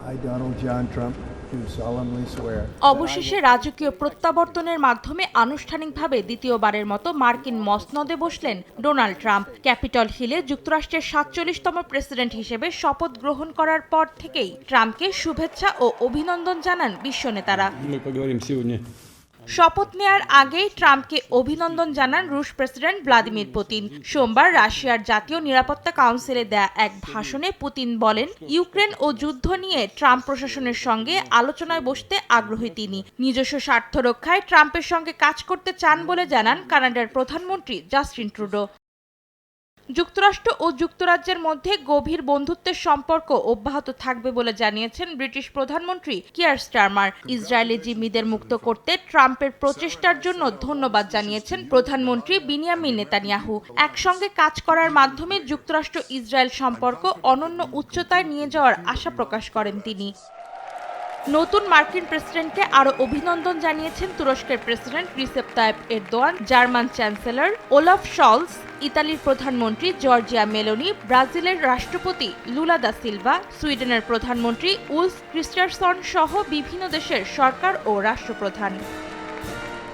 I, Donald John Trump, do solemnly swear. অবশেষে রাজকীয় প্রত্যাবর্তনের মাধ্যমে আনুষ্ঠানিকভাবে দ্বিতীয়বারের মতো মার্কিন মসনদে বসলেন ডোনাল্ড ট্রাম্প। ক্যাপিটল হিলে যুক্তরাষ্ট্রের ৪৭তম প্রেসিডেন্ট হিসেবে শপথ গ্রহণ করার পর থেকেই ট্রাম্পকে শুভেচ্ছা ও অভিনন্দন জানান বিশ্ব নেতারা। শপথ নেয়ার আগেই ট্রাম্পকে অভিনন্দন জানান রুশ প্রেসিডেন্ট ভ্লাদিমির পুতিন। সোমবার রাশিয়ার জাতীয় নিরাপত্তা কাউন্সিলে দেয়া এক ভাষণে পুতিন বলেন, ইউক্রেন ও যুদ্ধ নিয়ে ট্রাম্প প্রশাসনের সঙ্গে আলোচনায় বসতে আগ্রহী তিনি। নিজস্ব স্বার্থ রক্ষায় ট্রাম্পের সঙ্গে কাজ করতে চান বলে জানান কানাডার প্রধানমন্ত্রী জাস্টিন ট্রুডো। যুক্তরাষ্ট্র ও যুক্তরাজ্যের মধ্যে গভীর বন্ধুত্বের সম্পর্ক অব্যাহত থাকবে বলে জানিয়েছেন ব্রিটিশ প্রধানমন্ত্রী কিয়ার স্টারমার। ইসরায়েলি জিম্মিদের মুক্ত করতে ট্রাম্পের প্রচেষ্টার জন্য ধন্যবাদ জানিয়েছেন প্রধানমন্ত্রী বিনিয়ামিন নেতানিয়াহু। একসঙ্গে কাজ করার মাধ্যমে যুক্তরাষ্ট্র ইসরায়েল সম্পর্ক অনন্য উচ্চতায় নিয়ে যাওয়ার আশা প্রকাশ করেন তিনি। নতুন মার্কিন প্রেসিডেন্টকে আরও অভিনন্দন জানিয়েছেন তুরস্কের president Recep Tayyip Erdogan, German chancellor Olaf Scholz, ইতালির প্রধানমন্ত্রী জর্জিয়া মেলোনি, ব্রাজিলের রাষ্ট্রপতি লুলা দা সিলভা, সুইডেনের প্রধানমন্ত্রী উলফ ক্রিস্টারসন সহ বিভিন্ন দেশের সরকার ও রাষ্ট্রপ্রধান।